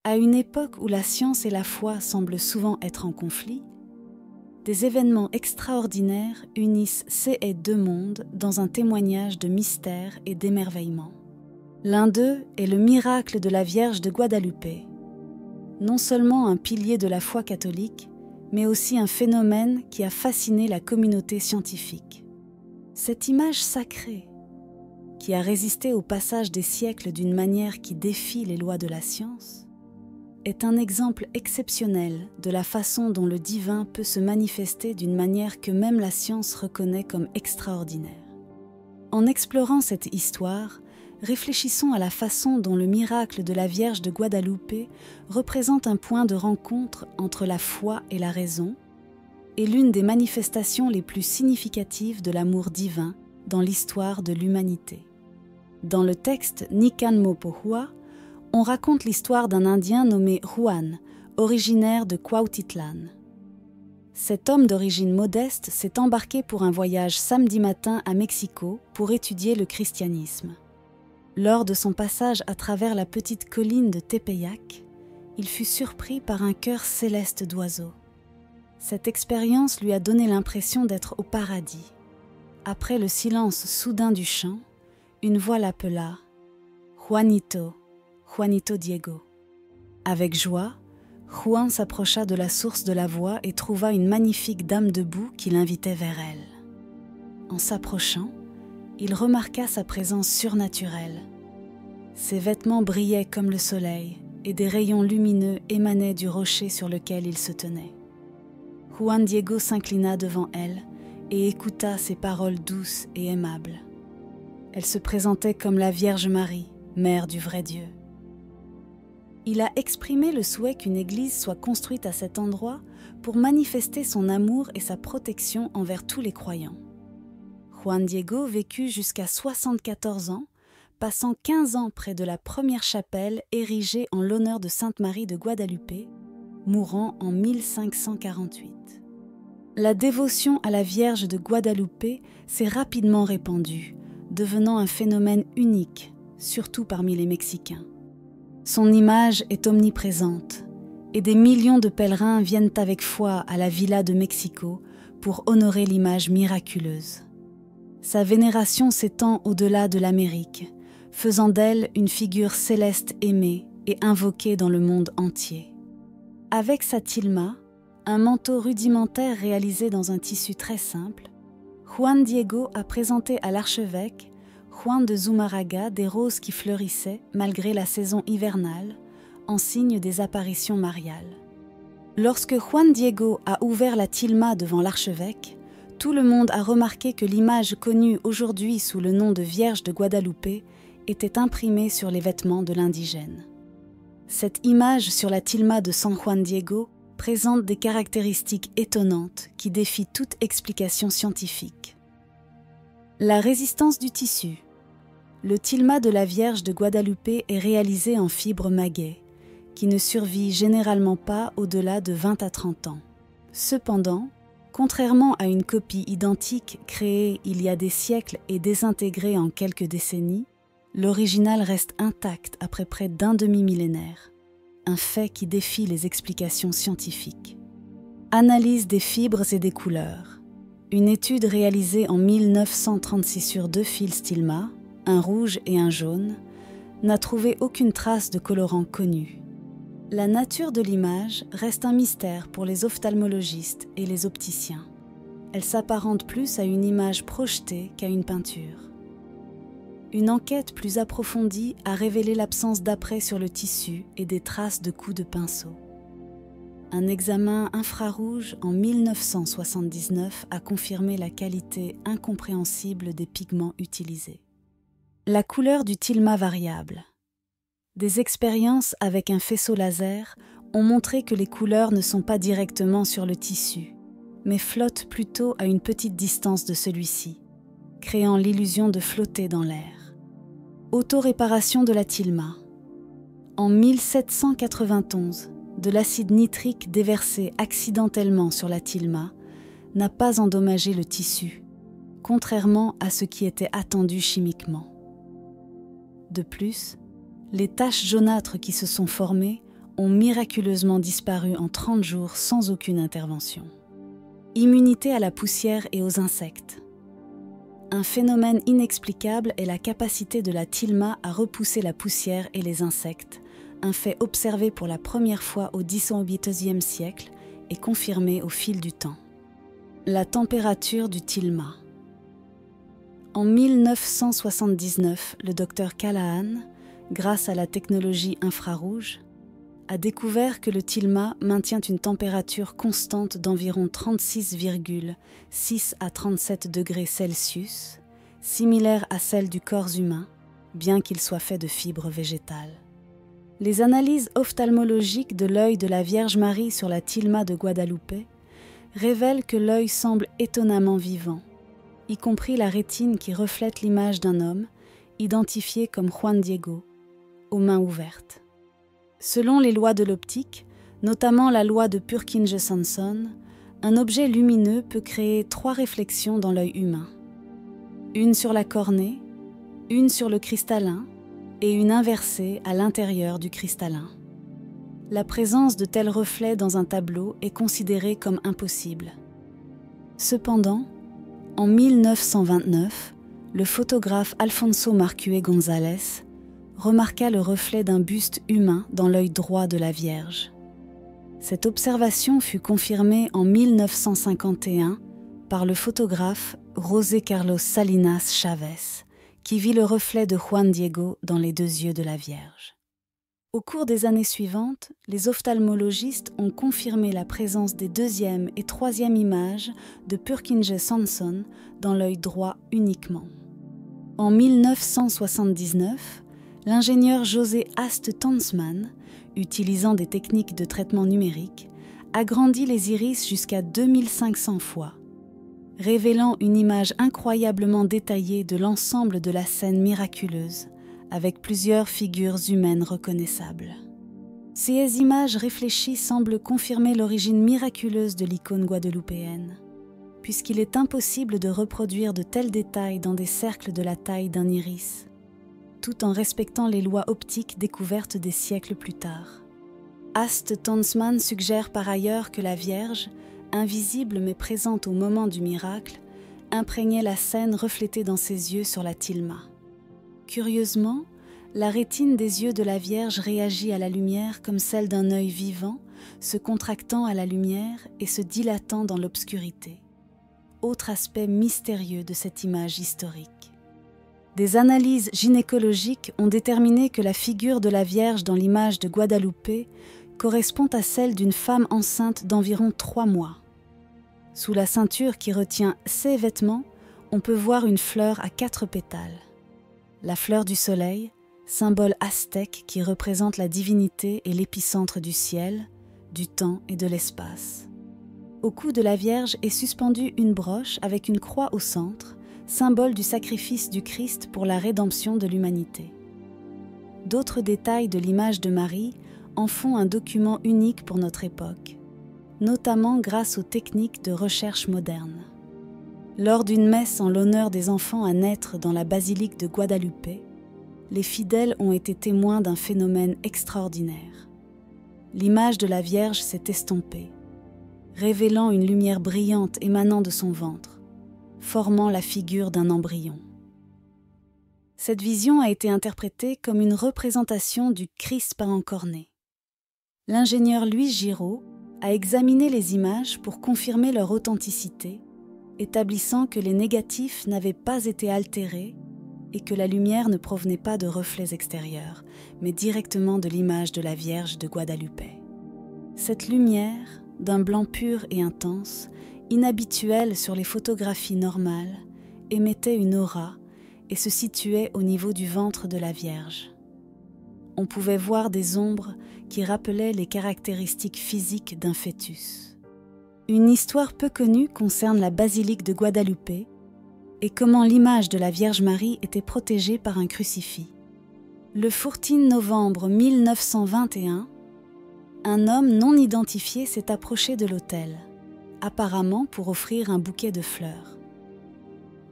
À une époque où la science et la foi semblent souvent être en conflit, des événements extraordinaires unissent ces et deux mondes dans un témoignage de mystère et d'émerveillement. L'un d'eux est le miracle de la Vierge de Guadalupe, non seulement un pilier de la foi catholique, mais aussi un phénomène qui a fasciné la communauté scientifique. Cette image sacrée, qui a résisté au passage des siècles d'une manière qui défie les lois de la science, est un exemple exceptionnel de la façon dont le divin peut se manifester d'une manière que même la science reconnaît comme extraordinaire. En explorant cette histoire, réfléchissons à la façon dont le miracle de la Vierge de Guadalupe représente un point de rencontre entre la foi et la raison, et l'une des manifestations les plus significatives de l'amour divin dans l'histoire de l'humanité. Dans le texte Nican Mopohua, on raconte l'histoire d'un Indien nommé Juan, originaire de Cuautitlan. Cet homme d'origine modeste s'est embarqué pour un voyage samedi matin à Mexico pour étudier le christianisme. Lors de son passage à travers la petite colline de Tepeyac, il fut surpris par un chœur céleste d'oiseaux. Cette expérience lui a donné l'impression d'être au paradis. Après le silence soudain du chant, une voix l'appela « Juanito ». Juanito Diego. Avec joie, Juan s'approcha de la source de la voix et trouva une magnifique dame debout qui l'invitait vers elle. En s'approchant, il remarqua sa présence surnaturelle. Ses vêtements brillaient comme le soleil et des rayons lumineux émanaient du rocher sur lequel il se tenait. Juan Diego s'inclina devant elle et écouta ses paroles douces et aimables. Elle se présentait comme la Vierge Marie, mère du vrai Dieu. Il a exprimé le souhait qu'une église soit construite à cet endroit pour manifester son amour et sa protection envers tous les croyants. Juan Diego vécut jusqu'à 74 ans, passant 15 ans près de la première chapelle érigée en l'honneur de Sainte Marie de Guadalupe, mourant en 1548. La dévotion à la Vierge de Guadalupe s'est rapidement répandue, devenant un phénomène unique, surtout parmi les Mexicains. Son image est omniprésente et des millions de pèlerins viennent avec foi à la Villa de Mexico pour honorer l'image miraculeuse. Sa vénération s'étend au-delà de l'Amérique, faisant d'elle une figure céleste aimée et invoquée dans le monde entier. Avec sa tilma, un manteau rudimentaire réalisé dans un tissu très simple, Juan Diego a présenté à l'archevêque Juan de Zumárraga des roses qui fleurissaient malgré la saison hivernale, en signe des apparitions mariales. Lorsque Juan Diego a ouvert la tilma devant l'archevêque, tout le monde a remarqué que l'image connue aujourd'hui sous le nom de Vierge de Guadalupe était imprimée sur les vêtements de l'indigène. Cette image sur la tilma de San Juan Diego présente des caractéristiques étonnantes qui défient toute explication scientifique. La résistance du tissu. Le tilma de la Vierge de Guadalupe est réalisé en fibre maguey, qui ne survit généralement pas au-delà de 20 à 30 ans. Cependant, contrairement à une copie identique créée il y a des siècles et désintégrée en quelques décennies, l'original reste intact après près d'un demi-millénaire, un fait qui défie les explications scientifiques. Analyse des fibres et des couleurs. Une étude réalisée en 1936 sur 2 fils Tilma, un rouge et un jaune, n'a trouvé aucune trace de colorant connu. La nature de l'image reste un mystère pour les ophtalmologistes et les opticiens. Elle s'apparente plus à une image projetée qu'à une peinture. Une enquête plus approfondie a révélé l'absence d'apprêt sur le tissu et des traces de coups de pinceau. Un examen infrarouge en 1979 a confirmé la qualité incompréhensible des pigments utilisés. La couleur du tilma variable. Des expériences avec un faisceau laser ont montré que les couleurs ne sont pas directement sur le tissu, mais flottent plutôt à une petite distance de celui-ci, créant l'illusion de flotter dans l'air. Autoréparation de la tilma. En 1791, de l'acide nitrique déversé accidentellement sur la tilma n'a pas endommagé le tissu, contrairement à ce qui était attendu chimiquement. De plus, les taches jaunâtres qui se sont formées ont miraculeusement disparu en 30 jours sans aucune intervention. Immunité à la poussière et aux insectes. Un phénomène inexplicable est la capacité de la tilma à repousser la poussière et les insectes, un fait observé pour la première fois au XVIIIe siècle et confirmé au fil du temps. La température du tilma. En 1979, le docteur Callahan, grâce à la technologie infrarouge, a découvert que le tilma maintient une température constante d'environ 36,6 à 37 degrés Celsius, similaire à celle du corps humain, bien qu'il soit fait de fibres végétales. Les analyses ophtalmologiques de l'œil de la Vierge Marie sur la tilma de Guadalupe révèlent que l'œil semble étonnamment vivant, y compris la rétine qui reflète l'image d'un homme, identifié comme Juan Diego, aux mains ouvertes. Selon les lois de l'optique, notamment la loi de Purkinje-Sanson, un objet lumineux peut créer 3 réflexions dans l'œil humain. Une sur la cornée, une sur le cristallin et une inversée à l'intérieur du cristallin. La présence de tels reflets dans un tableau est considérée comme impossible. Cependant, en 1929, le photographe Alfonso Marcué González remarqua le reflet d'un buste humain dans l'œil droit de la Vierge. Cette observation fut confirmée en 1951 par le photographe José Carlos Salinas Chavez, qui vit le reflet de Juan Diego dans les 2 yeux de la Vierge. Au cours des années suivantes, les ophtalmologistes ont confirmé la présence des 2e et 3e images de Purkinje-Sanson dans l'œil droit uniquement. En 1979, l'ingénieur José Ast Tansman, utilisant des techniques de traitement numérique, agrandit les iris jusqu'à 2500 fois, révélant une image incroyablement détaillée de l'ensemble de la scène miraculeuse, avec plusieurs figures humaines reconnaissables. Ces images réfléchies semblent confirmer l'origine miraculeuse de l'icône guadeloupéenne, puisqu'il est impossible de reproduire de tels détails dans des cercles de la taille d'un iris, tout en respectant les lois optiques découvertes des siècles plus tard. Ast Tansman suggère par ailleurs que la Vierge, invisible mais présente au moment du miracle, imprégnait la scène reflétée dans ses yeux sur la tilma. Curieusement, la rétine des yeux de la Vierge réagit à la lumière comme celle d'un œil vivant, se contractant à la lumière et se dilatant dans l'obscurité. Autre aspect mystérieux de cette image historique. Des analyses gynécologiques ont déterminé que la figure de la Vierge dans l'image de Guadalupe correspond à celle d'une femme enceinte d'environ 3 mois. Sous la ceinture qui retient ses vêtements, on peut voir une fleur à 4 pétales. La fleur du soleil, symbole aztèque qui représente la divinité et l'épicentre du ciel, du temps et de l'espace. Au cou de la Vierge est suspendue une broche avec une croix au centre, symbole du sacrifice du Christ pour la rédemption de l'humanité. D'autres détails de l'image de Marie en font un document unique pour notre époque, notamment grâce aux techniques de recherche modernes. Lors d'une messe en l'honneur des enfants à naître dans la basilique de Guadalupe, les fidèles ont été témoins d'un phénomène extraordinaire. L'image de la Vierge s'est estompée, révélant une lumière brillante émanant de son ventre, formant la figure d'un embryon. Cette vision a été interprétée comme une représentation du Christ pas encore né. L'ingénieur Louis Giraud a examiné les images pour confirmer leur authenticité, établissant que les négatifs n'avaient pas été altérés et que la lumière ne provenait pas de reflets extérieurs, mais directement de l'image de la Vierge de Guadalupe. Cette lumière, d'un blanc pur et intense, inhabituelle sur les photographies normales, émettait une aura et se situait au niveau du ventre de la Vierge. On pouvait voir des ombres qui rappelaient les caractéristiques physiques d'un fœtus. Une histoire peu connue concerne la basilique de Guadalupe et comment l'image de la Vierge Marie était protégée par un crucifix. Le 14 novembre 1921, un homme non identifié s'est approché de l'autel, apparemment pour offrir un bouquet de fleurs.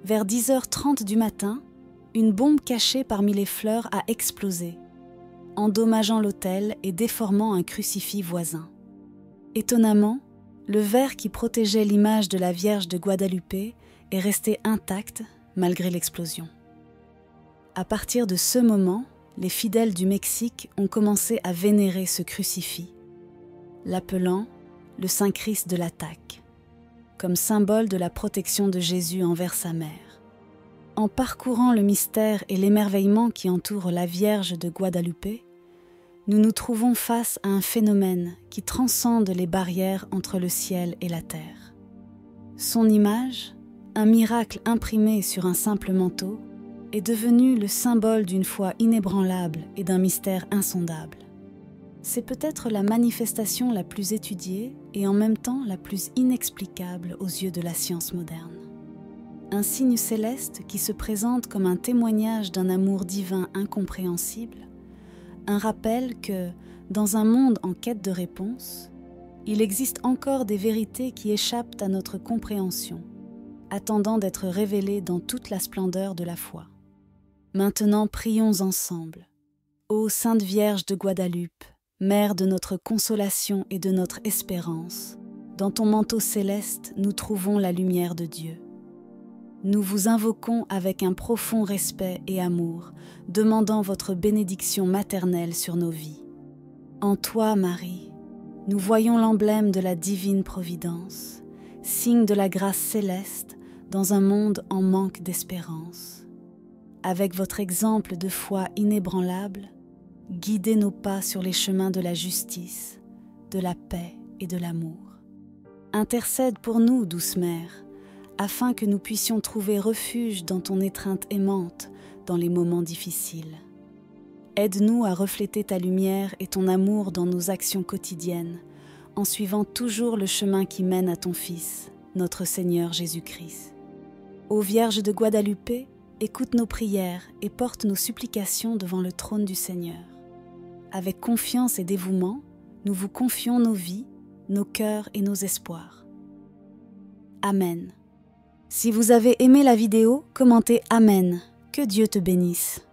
Vers 10h30 du matin, une bombe cachée parmi les fleurs a explosé, endommageant l'autel et déformant un crucifix voisin. Étonnamment, le verre qui protégeait l'image de la Vierge de Guadalupe est resté intact malgré l'explosion. À partir de ce moment, les fidèles du Mexique ont commencé à vénérer ce crucifix, l'appelant le Saint-Christ de l'attaque, comme symbole de la protection de Jésus envers sa mère. En parcourant le mystère et l'émerveillement qui entourent la Vierge de Guadalupe, nous nous trouvons face à un phénomène qui transcende les barrières entre le ciel et la terre. Son image, un miracle imprimé sur un simple manteau, est devenu le symbole d'une foi inébranlable et d'un mystère insondable. C'est peut-être la manifestation la plus étudiée et en même temps la plus inexplicable aux yeux de la science moderne. Un signe céleste qui se présente comme un témoignage d'un amour divin incompréhensible, un rappel que, dans un monde en quête de réponses, il existe encore des vérités qui échappent à notre compréhension, attendant d'être révélées dans toute la splendeur de la foi. Maintenant, prions ensemble. Ô Sainte Vierge de Guadalupe, Mère de notre consolation et de notre espérance, dans ton manteau céleste, nous trouvons la lumière de Dieu. Nous vous invoquons avec un profond respect et amour, demandant votre bénédiction maternelle sur nos vies. En toi, Marie, nous voyons l'emblème de la divine providence, signe de la grâce céleste dans un monde en manque d'espérance. Avec votre exemple de foi inébranlable, guidez nos pas sur les chemins de la justice, de la paix et de l'amour. Intercède pour nous, douce Mère, afin que nous puissions trouver refuge dans ton étreinte aimante dans les moments difficiles. Aide-nous à refléter ta lumière et ton amour dans nos actions quotidiennes, en suivant toujours le chemin qui mène à ton Fils, notre Seigneur Jésus-Christ. Ô Vierge de Guadalupe, écoute nos prières et porte nos supplications devant le trône du Seigneur. Avec confiance et dévouement, nous vous confions nos vies, nos cœurs et nos espoirs. Amen. Si vous avez aimé la vidéo, commentez Amen. Que Dieu te bénisse.